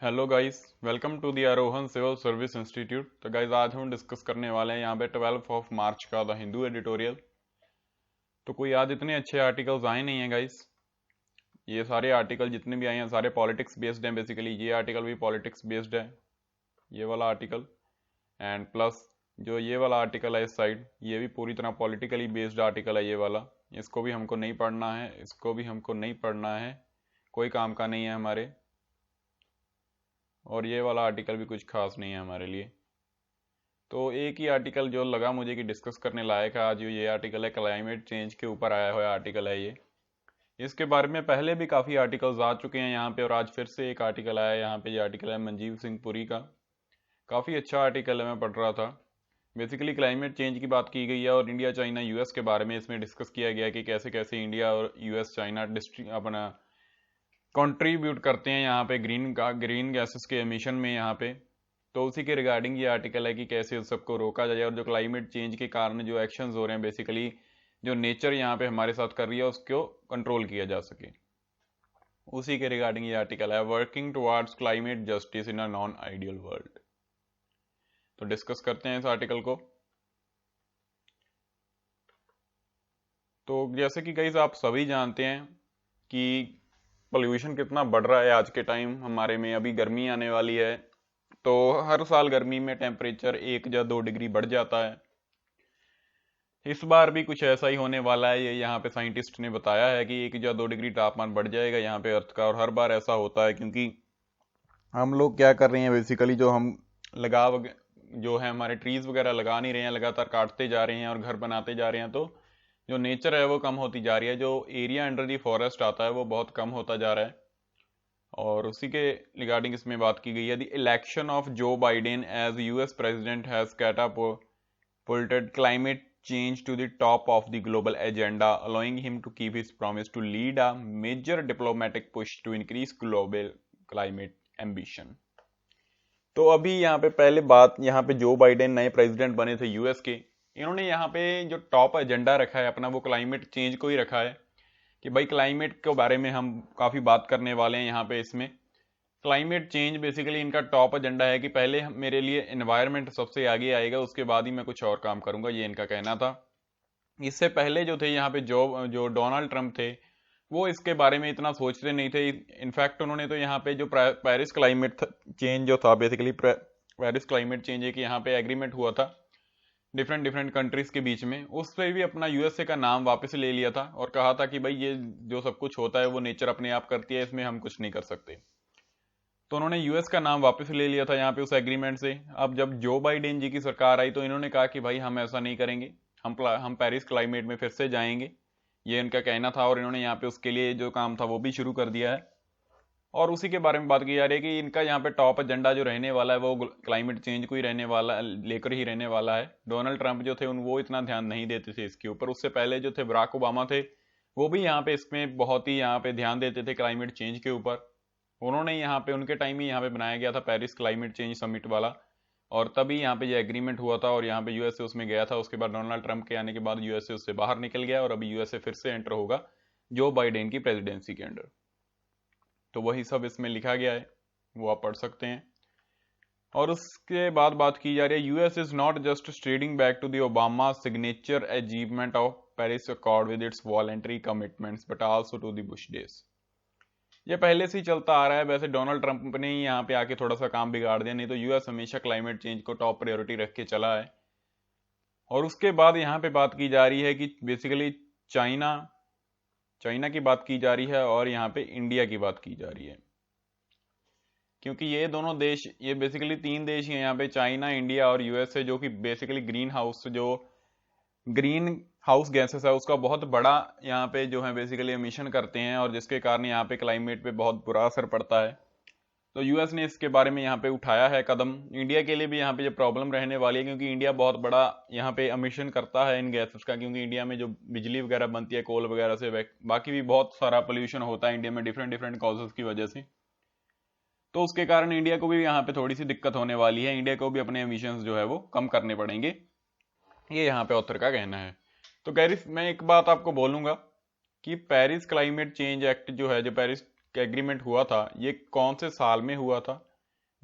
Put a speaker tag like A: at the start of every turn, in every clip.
A: Hello guys, welcome to the Aarohan civil service institute. तो guys आज हम डिस्कस करने वाले हैं यहाँ पे 12 ऑफ मार्च का द हिंदू एडिटोरियल। तो कोई आज इतने अच्छे आर्टिकल्स आए नहीं हैं गाइस। ये सारे आर्टिकल जितने भी आए हैं सारे पॉलिटिक्स बेस्ड हैं। बेसिकली ये आर्टिकल भी पॉलिटिक्स बेस्ड है, ये वाला आर्टिकल, एंड प्लस जो ये वाला आर्टिकल है इस साइड, ये भी पूरी तरह पॉलिटिकली बेस्ड आर्टिकल है ये वाला। इसको भी हमको नहीं पढ़ना है, इसको भी हमको नहीं पढ़ना है, कोई काम का नहीं है हमारे। और ये वाला आर्टिकल भी कुछ खास नहीं है हमारे लिए। तो एक ही आर्टिकल जो लगा मुझे कि डिस्कस करने लायक है आज, ये आर्टिकल है क्लाइमेट चेंज के ऊपर आया हुआ आर्टिकल है ये। इसके बारे में पहले भी काफ़ी आर्टिकल्स आ चुके हैं यहाँ पे, और आज फिर से एक आर्टिकल आया यहाँ पे। ये आर्टिकल है मंजीव सिंह पुरी का, काफ़ी अच्छा आर्टिकल है, मैं पढ़ रहा था। बेसिकली क्लाइमेट चेंज की बात की गई है और इंडिया चाइना यूएस के बारे में इसमें डिस्कस किया गया कि कैसे कैसे इंडिया और यूएस चाइना अपना कंट्रीब्यूट करते हैं यहाँ पे ग्रीन गैसेस के एमिशन में यहाँ पे। तो उसी के रिगार्डिंग ये आर्टिकल है कि कैसे उस सबको रोका जाए और जो क्लाइमेट चेंज के कारण जो एक्शंस हो रहे हैं, बेसिकली जो नेचर यहाँ पे हमारे साथ कर रही है उसको कंट्रोल किया जा सके, उसी के रिगार्डिंग ये आर्टिकल है, working towards climate justice in a non ideal world. तो डिस्कस करते हैं इस आर्टिकल को। तो जैसे कि गाइस आप सभी जानते हैं कि पोल्यूशन कितना बढ़ रहा है आज के टाइम हमारे में। अभी गर्मी आने वाली है, तो हर साल गर्मी में टेम्परेचर 1 या 2 डिग्री बढ़ जाता है। इस बार भी कुछ ऐसा ही होने वाला है, ये यहाँ पे साइंटिस्ट ने बताया है कि 1 या 2 डिग्री तापमान बढ़ जाएगा यहाँ पे अर्थ का। और हर बार ऐसा होता है क्योंकि हम लोग क्या कर रहे हैं, बेसिकली जो हम जो है हमारे ट्रीज वगैरह लगा नहीं रहे हैं, लगातार काटते जा रहे हैं और घर बनाते जा रहे हैं। तो जो नेचर है वो कम होती जा रही है, जो एरिया अंडर दी फॉरेस्ट आता है वो बहुत कम होता जा रहा है। और उसी के रिगार्डिंग इसमें बात की गई है, the election of Joe Biden as US president has catapulted climate change to the top of the global agenda, allowing him to keep his promise to lead a major diplomatic push to increase global climate ambition। तो अभी यहाँ पे पहले बात, यहाँ पे Joe Biden नए president बने थे यूएस के, इन्होंने यहाँ पे जो टॉप एजेंडा रखा है अपना वो क्लाइमेट चेंज को ही रखा है कि भाई क्लाइमेट के बारे में हम काफ़ी बात करने वाले हैं यहाँ पे। इसमें क्लाइमेट चेंज बेसिकली इनका टॉप एजेंडा है कि पहले मेरे लिए एनवायरनमेंट सबसे आगे आएगा, उसके बाद ही मैं कुछ और काम करूंगा, ये इनका कहना था। इससे पहले जो थे यहाँ पे जो डोनाल्ड ट्रंप थे वो इसके बारे में इतना सोचते नहीं थे। इनफैक्ट उन्होंने तो यहाँ पे जो पेरिस क्लाइमेट चेंज जो था, बेसिकली पेरिस क्लाइमेट चेंज एक यहाँ पे एग्रीमेंट हुआ था डिफरेंट कंट्रीज के बीच में, उस पर भी अपना यूएसए का नाम वापस ले लिया था और कहा था कि भाई ये जो सब कुछ होता है वो नेचर अपने आप करती है, इसमें हम कुछ नहीं कर सकते। तो उन्होंने यूएस का नाम वापस ले लिया था यहाँ पे उस एग्रीमेंट से। अब जब जो बाइडेन जी की सरकार आई तो इन्होंने कहा कि भाई हम ऐसा नहीं करेंगे, हम पेरिस क्लाइमेट में फिर से जाएंगे, ये इनका कहना था। और इन्होंने यहाँ पे उसके लिए जो काम था वो भी शुरू कर दिया है। और उसी के बारे में बात की जा रही है कि इनका यहाँ पे टॉप एजेंडा जो रहने वाला है वो क्लाइमेट चेंज को ही रहने वाला, लेकर ही रहने वाला है। डोनाल्ड ट्रंप जो थे वो इतना ध्यान नहीं देते थे इसके ऊपर। उससे पहले जो थे बराक ओबामा थे, वो भी यहाँ पे इसमें बहुत ही यहाँ पे ध्यान देते थे क्लाइमेट चेंज के ऊपर। उन्होंने यहाँ पे उनके टाइम ही यहाँ पे बनाया गया था पेरिस क्लाइमेट चेंज समिट वाला, और तभी यहाँ पे ये एग्रीमेंट हुआ था और यहाँ पे यूएसए उसमें गया था। उसके बाद डोनाल्ड ट्रंप के आने के बाद यूएसए उससे बाहर निकल गया और अभी यूएसए फिर से एंटर होगा जो बाइडेन की प्रेसिडेंसी के अंडर। तो वही सब इसमें लिखा गया है, वो आप पढ़ सकते हैं। और उसके बाद बात की जा रही है, US is not just straddling back to the Obama signature achievement of Paris Accord with its voluntary commitments but also to the Bush days. ये पहले से ही चलता आ रहा है, वैसे डोनाल्ड ट्रंप ने ही यहाँ पे आके थोड़ा सा काम बिगाड़ दिया, नहीं तो यूएस हमेशा क्लाइमेट चेंज को टॉप प्रायोरिटी रख के चला है। और उसके बाद यहाँ पे बात की जा रही है कि बेसिकली चाइना की बात की जा रही है और यहाँ पे इंडिया की बात की जा रही है, क्योंकि ये दोनों देश, ये बेसिकली 3 देश ही हैं यहाँ पे, चाइना, इंडिया और यूएसए, जो कि बेसिकली ग्रीन हाउस गैसेस है उसका बहुत बड़ा यहाँ पे जो है बेसिकली एमिशन करते हैं, और जिसके कारण यहाँ पे क्लाइमेट पे बहुत बुरा असर पड़ता है। तो यूएस ने इसके बारे में यहाँ पे उठाया है कदम। इंडिया के लिए भी यहाँ पे जो प्रॉब्लम रहने वाली है, क्योंकि इंडिया बहुत बड़ा यहाँ पे एमिशन करता है इन गैसेस का, क्योंकि इंडिया में जो बिजली वगैरह बनती है कोल वगैरह से, बाकी भी बहुत सारा पोल्यूशन होता है इंडिया में डिफरेंट कॉजेस की वजह से। तो उसके कारण इंडिया को भी यहाँ पे थोड़ी सी दिक्कत होने वाली है, इंडिया को भी अपने एमिशंस जो है वो कम करने पड़ेंगे, ये यहाँ पे ऑथर का कहना है। तो गैरिस, मैं एक बात आपको बोलूंगा कि पेरिस क्लाइमेट चेंज एक्ट जो है, जो पेरिस एग्रीमेंट हुआ था, ये कौन से साल में हुआ था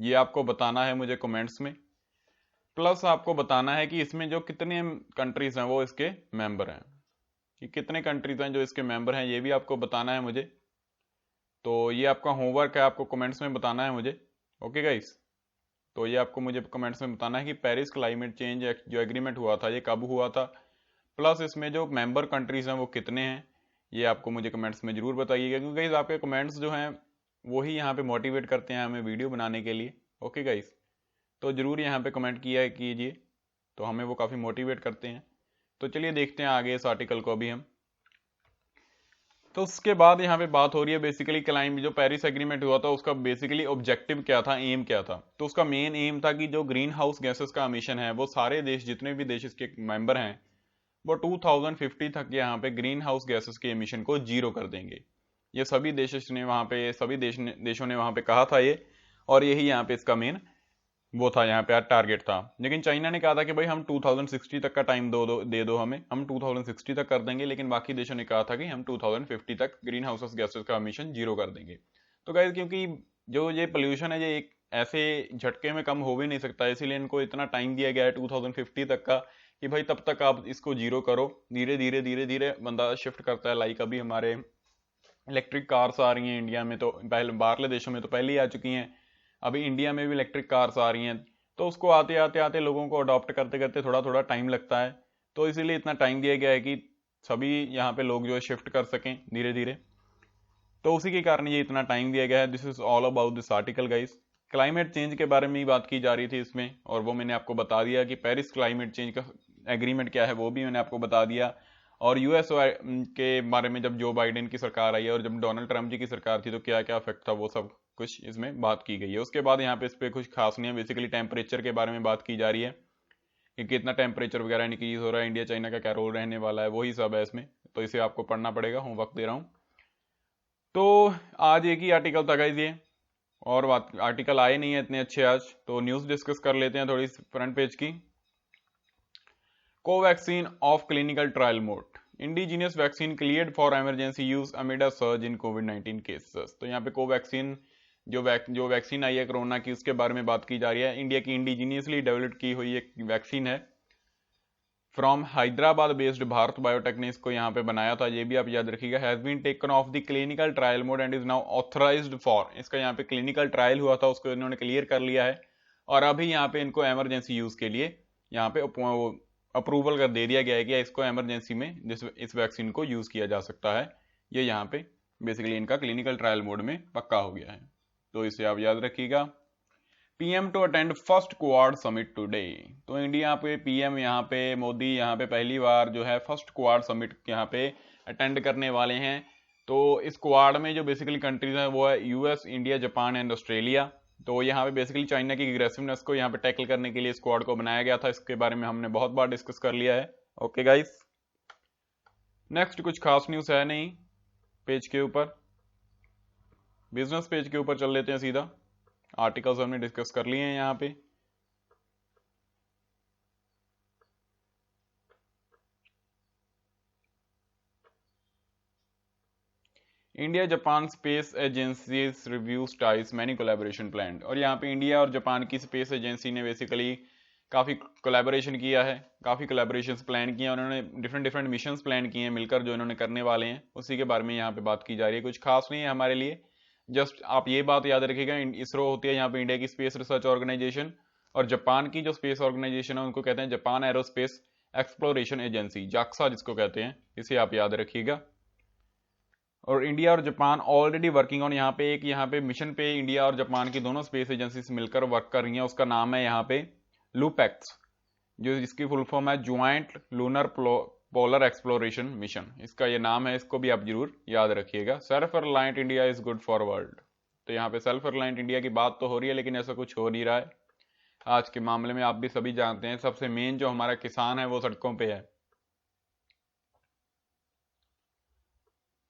A: ये आपको बताना है मुझे कमेंट्स में। प्लस आपको बताना है कि इसमें जो कितने कंट्रीज हैं वो इसके मेंबर हैं, कि कितने कंट्रीज हैं जो इसके मेंबर हैं, ये भी आपको बताना है मुझे। तो ये आपका होमवर्क है, आपको कमेंट्स में बताना है मुझे। ओके गाइस, तो ये आपको मुझे कमेंट्स में बताना है कि पेरिस क्लाइमेट चेंज जो एग्रीमेंट हुआ था ये कब हुआ था, प्लस इसमें जो मेंबर कंट्रीज हैं वो कितने हैं, ये आपको मुझे कमेंट्स में जरूर बताइएगा, क्योंकि गाइस आपके कमेंट्स जो हैं वही यहाँ पे मोटिवेट करते हैं हमें वीडियो बनाने के लिए। ओके गाइस, तो जरूर यहाँ पे कमेंट किया कीजिए, तो हमें वो काफ़ी मोटिवेट करते हैं। तो चलिए देखते हैं आगे इस आर्टिकल को अभी हम। तो उसके बाद यहाँ पे बात हो रही है बेसिकली क्लाइमेट, जो पेरिस एग्रीमेंट हुआ था उसका बेसिकली ऑब्जेक्टिव क्या था, एम क्या था। तो उसका मेन एम था कि जो ग्रीन हाउस गैसेस का एमिशन है वो सारे देश, जितने भी देश इसके मेंबर हैं, वो 2050 तक यहाँ पे ग्रीन हाउस गैसेस के एमिशन को जीरो कर देंगे। ये सभी देश ने वहाँ पे, सभी देशों ने वहाँ पे कहा था ये, और यही यहाँ पे इसका मेन वो था, यहाँ पे टारगेट था। लेकिन चाइना ने कहा था कि भाई हम 2060 तक का टाइम दे दो हमें, हम 2060 तक कर देंगे, लेकिन बाकी देशों ने कहा था कि हम 2050 तक ग्रीन हाउस गैसेस का एमिशन जीरो कर देंगे। तो गाइस क्योंकि जो ये पोल्यूशन है ये एक ऐसे झटके में कम हो भी नहीं सकता, इसीलिए इनको इतना टाइम दिया गया है 2050 तक का, कि भाई तब तक आप इसको जीरो करो। धीरे धीरे धीरे धीरे बंदा शिफ्ट करता है। लाइक अभी हमारे इलेक्ट्रिक कार्स आ रही हैं इंडिया में, तो पहले बाहरले देशों में तो पहले ही आ चुकी हैं, अभी इंडिया में भी इलेक्ट्रिक कार्स आ रही हैं। तो उसको आते आते आते लोगों को अडॉप्ट करते करते थोड़ा थोड़ा टाइम लगता है, तो इसीलिए इतना टाइम दिया गया है कि सभी यहाँ पे लोग जो है शिफ्ट कर सकें धीरे धीरे। तो उसी के कारण ये इतना टाइम दिया गया है। This is all about this article guys. Climate change के बारे में ही बात की जा रही थी इसमें, और वो मैंने आपको बता दिया कि पेरिस क्लाइमेट चेंज का एग्रीमेंट क्या है वो भी मैंने आपको बता दिया। और यूएस के बारे में जब जो बाइडेन की सरकार आई है और जब डोनाल्ड ट्रंप जी की सरकार थी तो क्या क्या इफेक्ट था वो सब कुछ इसमें बात की गई है। उसके बाद यहाँ पे इस पर कुछ खास नहीं है, बेसिकली टेम्परेचर के बारे में बात की जा रही है कि कितना टेम्परेचर वगैरह इंक्रीज हो रहा है, इंडिया चाइना का क्या रोल रहने वाला है, वही सब है इसमें। तो इसे आपको पढ़ना पड़ेगा, होमवर्क दे रहा हूँ। तो आज एक ही आर्टिकल था गाइस ये, और आर्टिकल आए नहीं है इतने अच्छे आज, तो न्यूज डिस्कस कर लेते हैं थोड़ी फ्रंट पेज की। Covaxin of clinical trial mode, indigenous vaccine cleared for emergency use amid a surge in covid cases. तो यहाँ पे कोवैक्सीन जो वैक्सीन आई है कोरोना की, उसके बारे में बात की जा रही है। इंडिया की इंडिजीनियसली डेवलप की हुई एक वैक्सीन है, from Hyderabad based Bharat biotech ने इसको यहाँ पे बनाया था, ये भी आप याद रखिएगा। Has been taken off the clinical trial mode and is now authorised for, इसका यहाँ पे क्लिनिकल ट्रायल हुआ था उसको इन्होंने क्लियर कर लिया है, और अभी यहाँ पे इनको इमरजेंसी यूज के लिए यहाँ पे अप्रूवल कर दे दिया गया है कि इसको इमरजेंसी में इस वैक्सीन को यूज किया जा सकता है। ये यहाँ पे बेसिकली इनका क्लिनिकल ट्रायल मोड में पक्का हो गया है, तो इसे आप याद रखिएगा। PM to attend first quad summit today, तो इंडिया पे पीएम यहाँ पे मोदी यहाँ पे पहली बार जो है फर्स्ट क्वाड समिट यहाँ पे अटेंड करने वाले हैं। तो इस क्वाड में जो बेसिकली कंट्रीज हैं वो है US, India, Japan and Australia. तो यहाँ पे बेसिकली चाइना की एग्रेसिवनेस को यहाँ पे टैकल करने के लिए स्क्वाड को बनाया गया था, इसके बारे में हमने बहुत बार डिस्कस कर लिया है। ओके गाइस, नेक्स्ट कुछ खास न्यूज है नहीं पेज के ऊपर, बिजनेस पेज के ऊपर चल लेते हैं सीधा। आर्टिकल्स हमने डिस्कस कर लिए हैं यहाँ पे। India Japan space agencies reviews ties many collaboration plan, और यहाँ पे इंडिया और जापान की स्पेस एजेंसी ने बेसिकली काफ़ी कोलैबोरेशन किया है, काफ़ी कोलैबोरेशंस प्लान किए हैं, उन्होंने डिफरेंट डिफरेंट मिशंस प्लान किए हैं मिलकर जो इन्होंने करने वाले हैं, उसी के बारे में यहाँ पे बात की जा रही है। कुछ खास नहीं है हमारे लिए, जस्ट आप ये बात याद रखिएगा, इसरो होती है यहाँ पे इंडिया की स्पेस रिसर्च ऑर्गेनाइजेशन, और जापान की जो स्पेस ऑर्गेनाइजेशन है उनको कहते हैं Japan aerospace exploration agency, JAXA जिसको कहते हैं, इसे आप याद रखिएगा। और इंडिया और जापान ऑलरेडी वर्किंग ऑन, यहाँ पे मिशन पे इंडिया और जापान की दोनों स्पेस एजेंसी मिलकर वर्क कर रही हैं, उसका नाम है यहाँ पे लूपेक्स, जो जिसकी फुल फॉर्म है joint lunar polar exploration mission, इसका ये नाम है, इसको भी आप जरूर याद रखिएगा। Self reliant India is good for world, तो यहाँ पे सेल्फ रिलायंट इंडिया की बात तो हो रही है लेकिन ऐसा कुछ हो नहीं रहा है आज के मामले में। आप भी सभी जानते हैं सबसे मेन जो हमारा किसान है वो सड़कों पे है।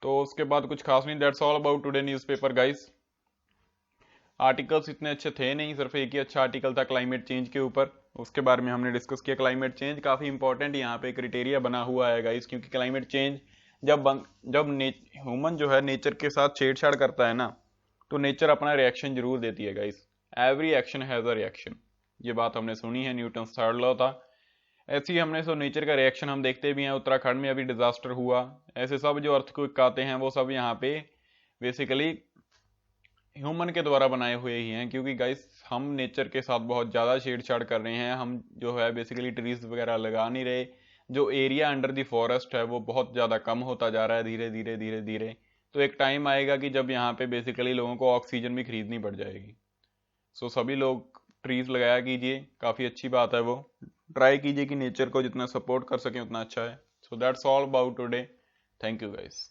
A: तो उसके बाद कुछ खास नहीं, that's all about today newspaper guys. Articles इतने अच्छे थे नहीं, सिर्फ एक ही अच्छा आर्टिकल था क्लाइमेट चेंज के ऊपर, उसके बारे में हमने डिस्कस किया। क्लाइमेट चेंज काफ़ी इंपॉर्टेंट यहाँ पे क्राइटेरिया बना हुआ है गाइस, क्योंकि क्लाइमेट चेंज जब ह्यूमन जो है नेचर के साथ छेड़छाड़ करता है ना, तो नेचर अपना रिएक्शन जरूर देती है guys. Every action has a reaction, ये बात हमने सुनी है, न्यूटन थर्ड लॉ था। ऐसे ही हमने सो नेचर का रिएक्शन हम देखते भी हैं। उत्तराखंड में अभी डिजास्टर हुआ, ऐसे सब जो अर्थक्वेक आते हैं वो सब यहाँ पे बेसिकली ह्यूमन के द्वारा बनाए हुए ही हैं, क्योंकि गाइस हम नेचर के साथ बहुत ज़्यादा छेड़छाड़ कर रहे हैं। हम जो है बेसिकली ट्रीज वगैरह लगा नहीं रहे। जो एरिया अंडर द फॉरेस्ट है वो बहुत ज़्यादा कम होता जा रहा है धीरे धीरे धीरे धीरे। तो एक टाइम आएगा कि जब यहाँ पे बेसिकली लोगों को ऑक्सीजन भी खरीदनी पड़ जाएगी। सो सभी लोग ट्रीज लगाया कीजिए, काफ़ी अच्छी बात है वो। ट्राई कीजिए कि नेचर को जितना सपोर्ट कर सकें उतना अच्छा है। So that's all about today. Thank you guys.